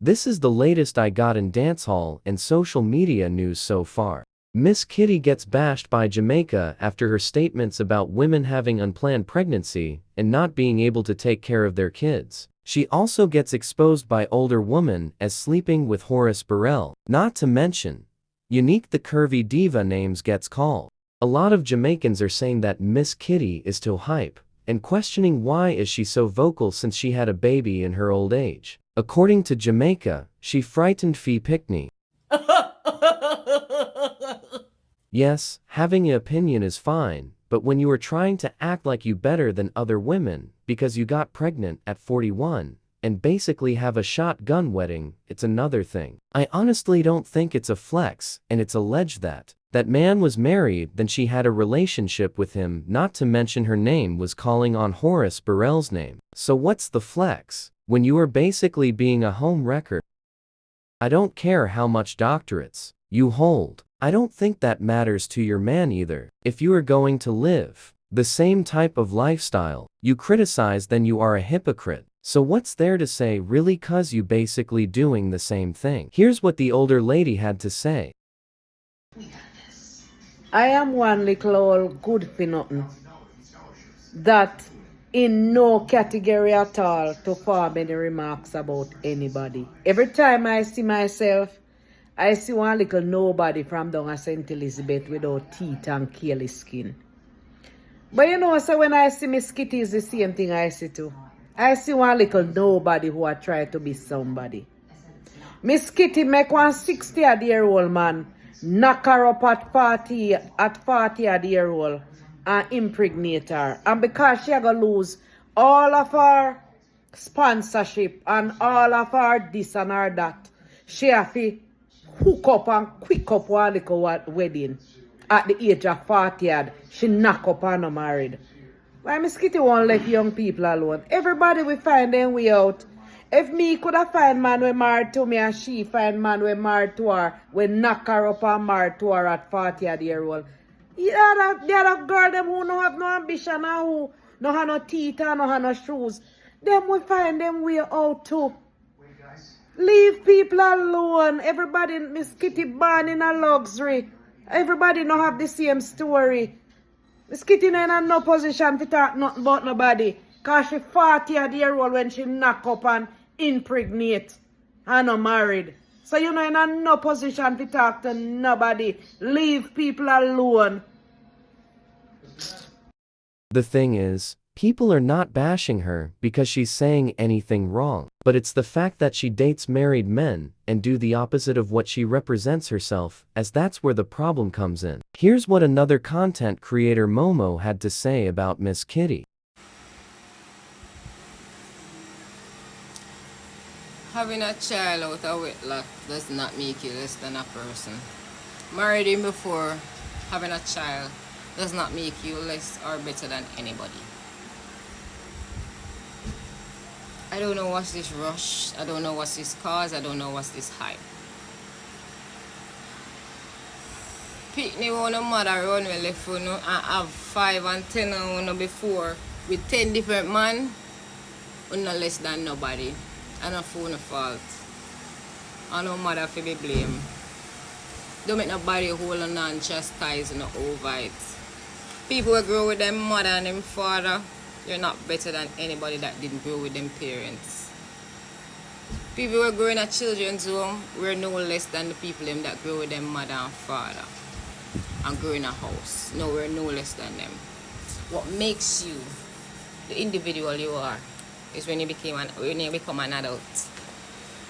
This is the latest I got in dancehall and social media news so far. Miss Kitty gets bashed by Jamaica after her statements about women having unplanned pregnancy and not being able to take care of their kids. She also gets exposed by older woman as sleeping with Horace Burrell. Not to mention, Unique the curvy diva names gets called. A lot of Jamaicans are saying that Miss Kitty is too hype, and questioning why is she so vocal since she had a baby in her old age. According to Jamaica, she frightened Fee Pickney. Yes, having an opinion is fine, but when you are trying to act like you better than other women because you got pregnant at 41 and basically have a shotgun wedding, it's another thing. I honestly don't think it's a flex, and it's alleged that that man was married, then she had a relationship with him, not to mention her name was calling on Horace Burrell's name. So what's the flex when you are basically being a home wrecker? I don't care how much doctorates you hold. I don't think that matters to your man either. If you are going to live the same type of lifestyle you criticize, then you are a hypocrite. So what's there to say really, cause you basically doing the same thing? Here's what the older lady had to say. I am one little old good for nothing that in no category at all to form any remarks about anybody. Every time I see myself, I see one little nobody from down at St. Elizabeth without teeth and careless skin. But you know, so when I see Miss Kitty, is the same thing I see too. I see one little nobody who are trying to be somebody. Miss Kitty make one 60-year-old man knock her up at 40-year-old and impregnate her. And because she gonna lose all of her sponsorship and all of her this and her that, she have to hook up and quick up one little wedding. At the age of 40, she knock up and not married. Why Miss Kitty won't let young people alone? Everybody will find their way out. If me could have find man we married to me and she find man we married to her, we knock her up and married to her at 40-year-old. Yeah, there are girl them who no have no ambition and who no have no teeth and no have no shoes. Them will find them way out too. Leave people alone. Everybody, Miss Kitty born in a luxury. Everybody no have the same story. Miss Kitty no in no position to talk nothing about nobody. Cause she 40-year-old when she knock up and impregnate and not married. So you know in no position to talk to nobody. Leave people alone. The thing is, people are not bashing her because she's saying anything wrong, but it's the fact that she dates married men and do the opposite of what she represents herself as. That's where the problem comes in. Here's what another content creator, Momo, had to say about Miss Kitty. Having a child out of wedlock does not make you less than a person. Married him before having a child does not make you less or better than anybody. I don't know what's this rush. I don't know what's this cause. I don't know what's this hype. Pitney one mother run well left for no and have 5 and 10 and one before with 10 different men, no less than nobody. And a phone fault. And no mother for be blame. Don't make nobody hold on and chastise no over it. People who grow with them mother and them father, you're not better than anybody that didn't grow with them parents. People who are growing at children's home, we're no less than the people them that grow with them mother and father and grow in a house. No, we're no less than them. What makes you the individual you are is when you become an adult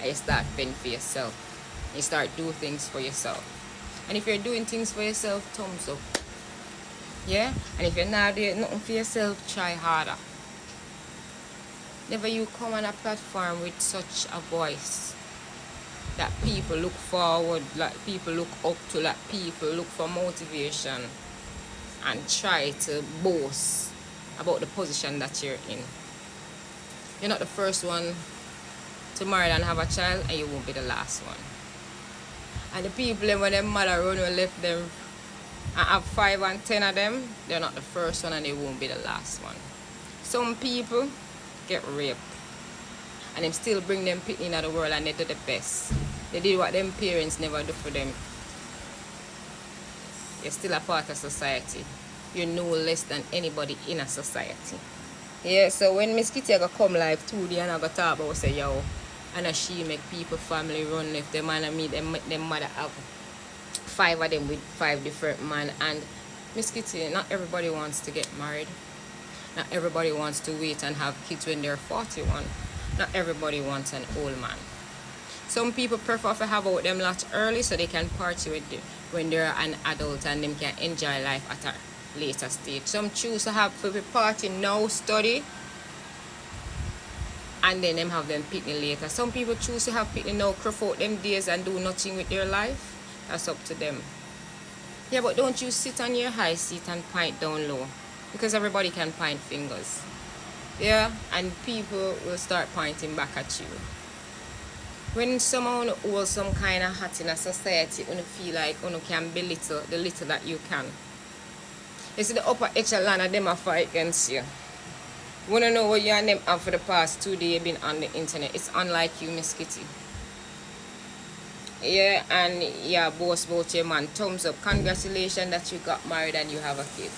and you start fending for yourself. You start doing things for yourself. And if you're doing things for yourself, thumbs up. Yeah? And if you're not doing nothing for yourself, try harder. Never you come on a platform with such a voice that people look forward, that people look up to, that people look for motivation and try to boast about the position that you're in. You're not the first one to marry and have a child, and you won't be the last one. And the people when their mother run and left them and have 5 and 10 of them, they're not the first one and they won't be the last one. Some people get raped And them still bring them pitney in the world and they do the best. They did what them parents never do for them. You're still a part of society. You're no less than anybody in a society. Yeah, so when Miss Kitty go come live 2D and I go talk about say yo, and she make people family run if them man and me them mother have 5 of them with 5 different men. And Miss Kitty, not everybody wants to get married. Not everybody wants to wait and have kids when they're 41. Not everybody wants an old man. Some people prefer to have out them lot early so they can party with them when they're an adult and them can enjoy life at a later stage. Some choose to have for the party now, study, and then them have them picnic later. Some people choose to have picnic now, cruff out them days and do nothing with their life. That's up to them. Yeah, but don't you sit on your high seat and point down low, because everybody can point fingers. Yeah, and people will start pointing back at you. When someone holds some kind of hat in a society, you feel like you can belittle the little that you can. You see the upper echelon of them are fight against you. You want to know what you and them have for the past 2 days been on the internet. It's unlike you, Miss Kitty. Yeah, and yeah, boast about your man. Thumbs up. Congratulations that you got married and you have a kid.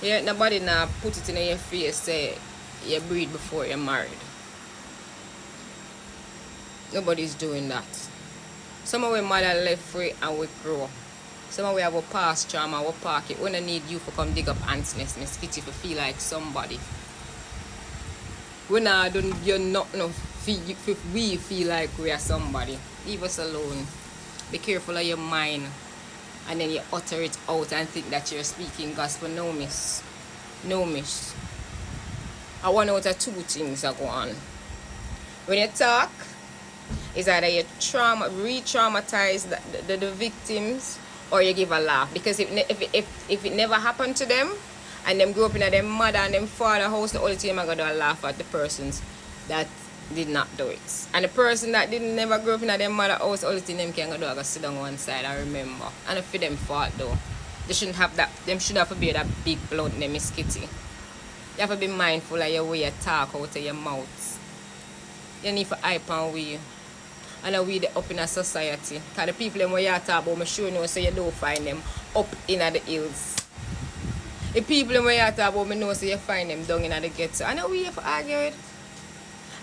Yeah, nobody now put it in your face say you breed before you're married. Nobody's doing that. Some of our mother left free and we grow. Some of we have a past trauma, our pocket. We don't need you to come dig up ants nest, Miss Kitty, to feel like somebody. We now don't do nothing if we feel like we are somebody. Leave us alone. Be careful of your mind. And then you utter it out and think that you're speaking gospel. No, miss. No, miss. I want out of 2 things that go on. When you talk, is either you re-traumatize the victims or you give a laugh. Because if it never happened to them and them grew up in their mother and them father house, the only thing I'm going to laugh at the persons that did not do it. And the person that didn't never grow up in their mother house, the only thing them can do is sit down one side and remember. And for them fault though. They shouldn't have that. Them should have to be that big blunt name, Miss Kitty. You have to be mindful of your way you talk out of your mouth. You need to hype and we. And we up in a society. Because the people them where you talk about, I'm sure you know so you don't find them up in the hills. The people them where you talk about, I know so you find them down in the ghetto. I know we have to argue it.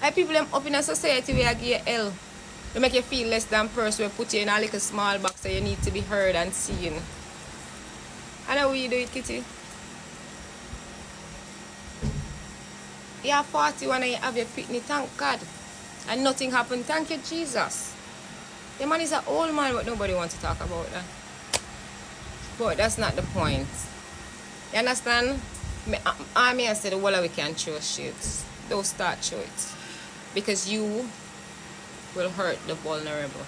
And people them up in a society where you give you hell. They make you feel less than person. We put you in a little small box so you need to be heard and seen. I know we do it, Kitty. You are 41 and you have your picnic, thank God. And nothing happened, thank you, Jesus. The man is an old man, but nobody wants to talk about that. But that's not the point. You understand? I may say the whole we can throw shit. Don't start throw it. Because you will hurt the vulnerable.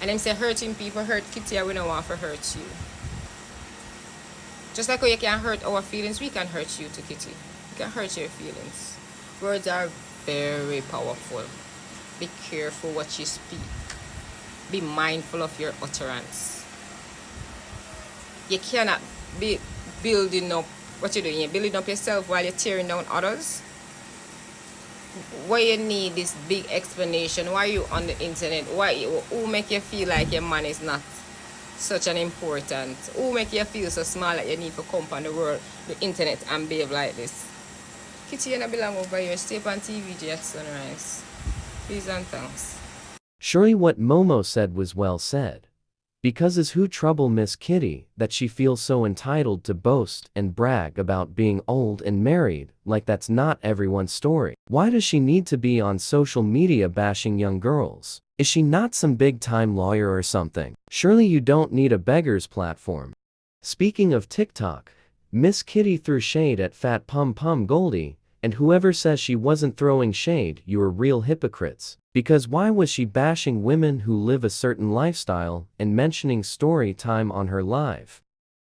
And them say hurting people hurt Kitty, and we don't want to hurt you. Just like how you can hurt our feelings, we can hurt you too, Kitty. You can hurt your feelings. Words are very powerful. Be careful what you speak. Be mindful of your utterance. You cannot be building up what you're doing. You're building up yourself while you're tearing down others. Why you need this big explanation? Why are you on the internet? Who make you feel like your man is not such an important? Who make you feel so small that you need to come on the world, the internet, and behave like this? Kitty, you don't belong over here. Stay up on TVG at sunrise. Please and thanks. Surely what Momo said was well said. Because is who trouble Miss Kitty that she feels so entitled to boast and brag about being old and married, like that's not everyone's story. Why does she need to be on social media bashing young girls? Is she not some big-time lawyer or something? Surely you don't need a beggar's platform. Speaking of TikTok, Miss Kitty threw shade at Fat Pum Pum Goldie, and whoever says she wasn't throwing shade, you are real hypocrites. Because why was she bashing women who live a certain lifestyle and mentioning story time on her live?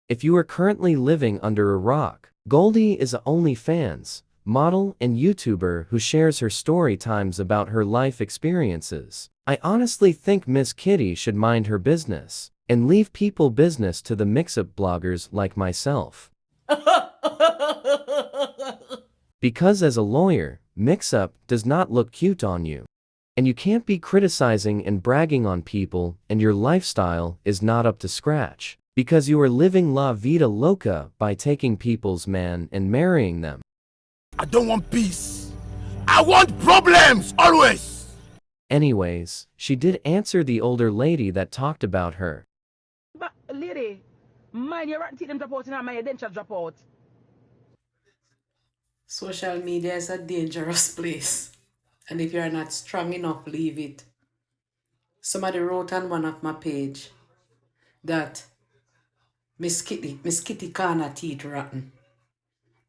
If you are currently living under a rock, Goldie is a OnlyFans model and YouTuber who shares her story times about her life experiences. I honestly think Miss Kitty should mind her business and leave people business to the mix-up bloggers like myself. Because as a lawyer, mix-up does not look cute on you. And you can't be criticizing and bragging on people and your lifestyle is not up to scratch. Because you are living la vida loca by taking people's man and marrying them. I don't want peace. I want problems, always. Anyways, she did answer the older lady that talked about her. But lady, mind your teeth them drop out and my dentures drop out. Social media is a dangerous place. And if you're not strong enough, leave it. Somebody wrote on one of my page that Miss Kitty can't her teeth rotten.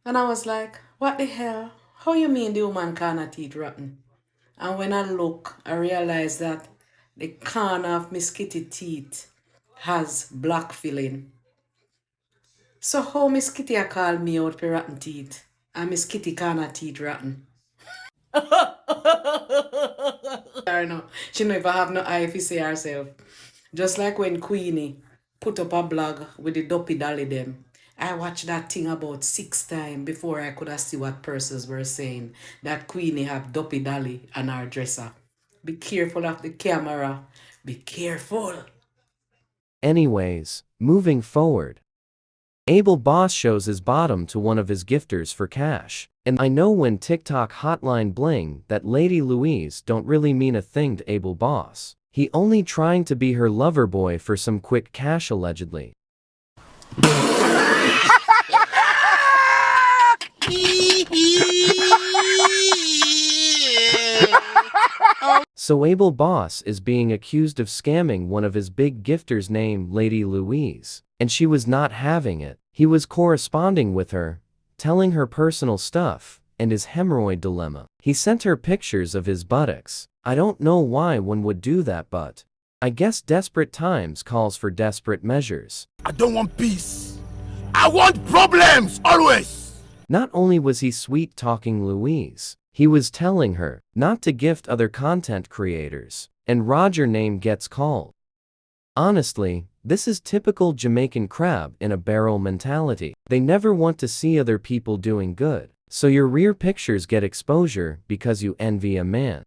And I was like, what the hell? How you mean the woman can't her teeth rotten? And when I look, I realize that the corner of Miss Kitty teeth has black filling. So how Miss Kitty a call me out for rotten teeth? And Miss Kitty can't her teeth rotten. I know. She never have no eye if you say herself. Just like when Queenie put up a blog with the Duppy Dolly them. I watched that thing about 6 times before I could see what persons were saying. That Queenie have Duppy Dolly on her dresser. Be careful of the camera. Be careful. Anyways, moving forward. Abel Boss shows his bottom to one of his gifters for cash. And I know when TikTok hotline bling that Lady Louise don't really mean a thing to Abel Boss. He only trying to be her lover boy for some quick cash allegedly. So Abel Boss is being accused of scamming one of his big gifters named Lady Louise, and she was not having it. He was corresponding with her, telling her personal stuff, and his hemorrhoid dilemma. He sent her pictures of his buttocks. I don't know why one would do that, but I guess desperate times calls for desperate measures. I don't want peace. I want problems, always. Not only was he sweet-talking Louise, he was telling her not to gift other content creators, and Roger name gets called. Honestly, this is typical Jamaican crab in a barrel mentality. They never want to see other people doing good, so your rear pictures get exposure because you envy a man.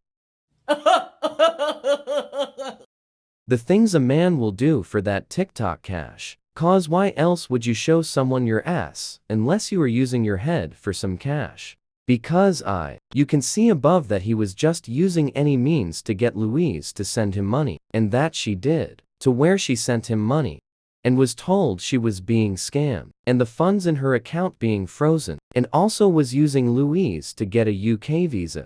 The things a man will do for that TikTok cash. Cause why else would you show someone your ass, unless you are using your head for some cash? Because you can see above that he was just using any means to get Louise to send him money, and that she did, to where she sent him money, and was told she was being scammed, and the funds in her account being frozen, and also was using Louise to get a UK visa.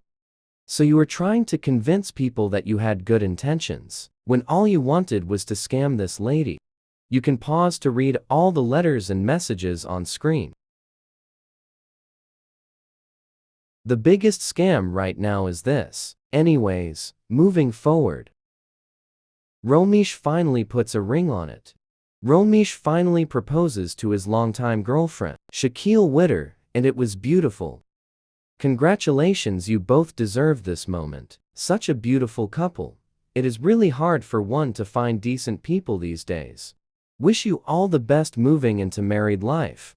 So you were trying to convince people that you had good intentions, when all you wanted was to scam this lady. You can pause to read all the letters and messages on screen. The biggest scam right now is this. Anyways, moving forward. Romesh finally puts a ring on it. Romesh finally proposes to his longtime girlfriend, Shaquille Witter, and it was beautiful. Congratulations, you both deserve this moment. Such a beautiful couple. It is really hard for one to find decent people these days. Wish you all the best moving into married life.